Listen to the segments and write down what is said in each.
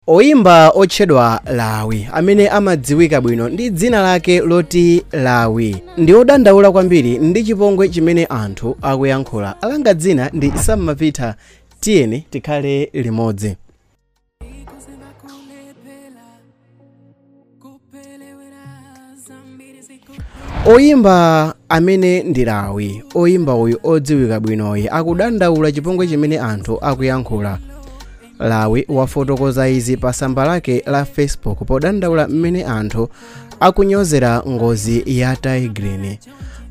Oyimba otchedwa Lawi amene amadziwika bwino ndi dzina lake loti Lawi ndi odandaula kwambiri ndi chipongwe chimene anthu akuyankhula. Alanga dzina ndi Samapita. Tiyeni tikhale limodzi. Oyimba amene ndi Lawi, oyimba uyu odziwika bwinoyi akudandaula chipongwe chimene anthu akuyankhula. Lawi wafotokoza izi pa tsamba lake la Facebook podandaula mmene anthu akunyozera ngozi ya Tigrine.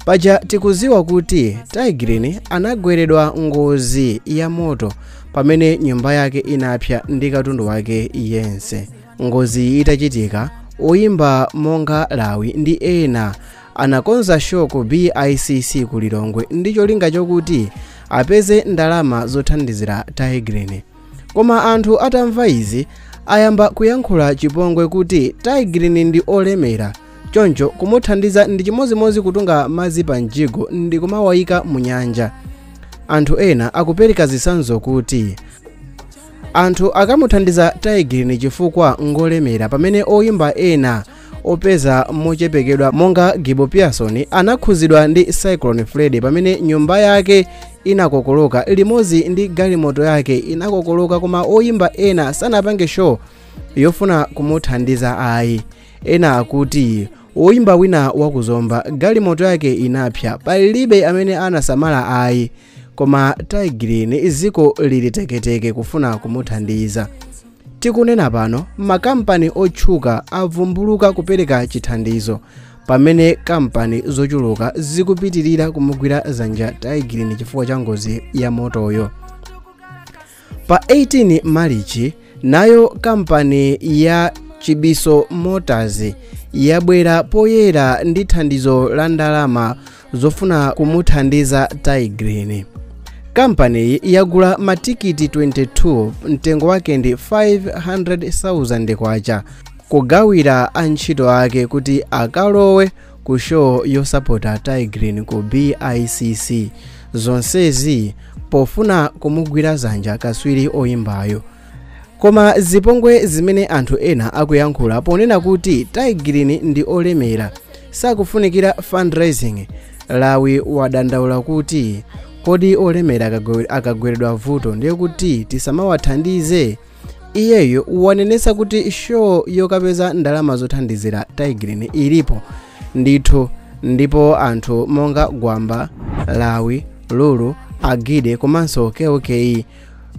Paja tikuziwa kuti Tigrine anagweredwa ngozi ya moto pamene nyumba yake inapsa ndi katundu wake yense. Ngozi itachitika, oyimba monga Lawi ndi ena anakonza show ku BICC ku Lilongwe ndi cholinga chokuti apeze ndalama zothandizira Tigrine. Koma anthu atamva izi ayamba kuyankhula chipongwe kuti Tigrine ndi olemera, choncho kumuthandiza ndi chimozimozi kutunga madzi pa mjigo ndi kumawayika mu nyanja. Anthu ena akupereka zitsanzo kuti anthu akamuthandiza Tigrine chifukwa ngolemera, pamene oyimba ena opeza mochepekedwa monga Gibo Pearson anakhuzidwa ndi Cyclone Freddy pamene nyumba yake inakokoloka limodzi ndi galimoto yake inakokoloka, koma oyimba ena sanapange show yofuna kumuthandiza ayi. Ena akuti oyimba wina wakuzomba galimoto yake inapsa, palibe amene anasamala ayi, koma Tigrine ziko lili teketeke kufuna kumuthandiza. Tikunena pano makampani otchuka avumbuluka kupereka chithandizo, pamene kampani zochuluka zikupitirira kumugwira dzanja Tigrine chifukwa cha ngozi ya motoyo. Pa 18 Marichi nayo kampani ya Chibiso Motors yabwera poyera ndi thandizo la ndalama zofuna kumuthandiza Tigrine. Kampani yagula matikiti 22, mtengo wake ndi 500,000 kwacha, kugawira antchito ake kuti akalowe ku show yosapota Tigrine ku BICC. Zonsezi pofuna kumugwira dzanja kaswiri oyimbayo. Koma zipongwe zimene anthu ena akuyankhula ponena kuti Tigrine ndi olemera, sakufunikira fundraising. Lawi wadandaula kuti kodi olemera akagweredwa vuto ndiye kuti tisamawathandize. Iyeyo wanenesa kuti show yokapeza ndalama zothandizira Tigrine ilipo ndithu, ndipo anthu monga Gwamba, Lawi, Lulu, Agide komanso KOK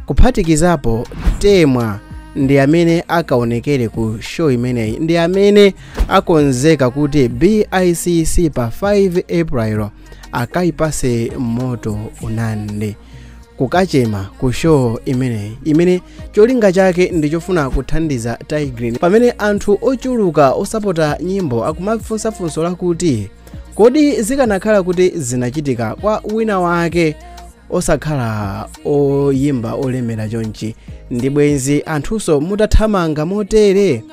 kuphatikizapo Temwa ndi amene akaonekere ku show imeneyi, ndi amene akonzeka kuti BICC pa 5 April akayipase moto unande kukachema ku show imeneyi, imene cholinga chake ndi chofuna kuthandiza Tigrine. Pamene anthu ochuluka osapota nyimbo akumafunsafunso lakuti kodi zikanakhala kuti zinachitika kwa wina wake osakhala oyimba olemera chonchi, ndi bwenzi anthunso mutathamanga motere.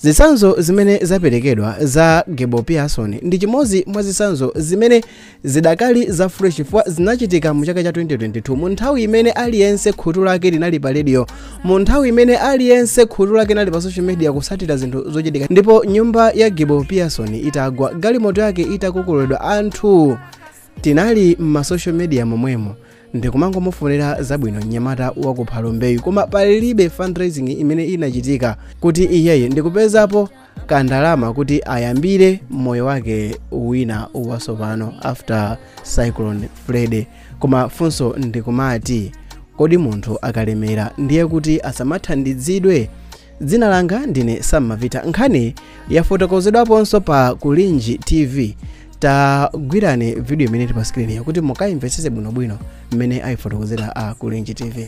Zitsanzo zimene zaperekedwa za Gibo Pearson ndi chimodzi mwa zitsanzo zimene zidakali za fresh chifukwa zinachitika mu chaka cha 2022, mu nthawi imene aliyense khutu lake linali pa radio, mu nthawi imene aliyense khutu lake linali pa social media kusatira zinthu zochitika. Ndipo nyumba ya Gibo Pearson itagwa, galimoto yake itakokololedwa, anthu tinali ma social media momwemo ndikumangomufunira zabwino mnyamata wakuphalo mbeyu, koma palibe fundraising imene inachitika kuti iyeye ndikupezapo kandalama kuti ayambire moyo wake wina watsopano after Cyclone Freddy. Koma funso ndikumati kodi munthu akalemera ndiye kuti asamathandizidwe? Dzina langa ndine Samapita. Nkhani yafotokozedwaponso pa Kulinji TV. Tagwirani video imene ili pa screen kuti mukayimvetsese bwinobwino mmene ayifotokozera Kulinji TV.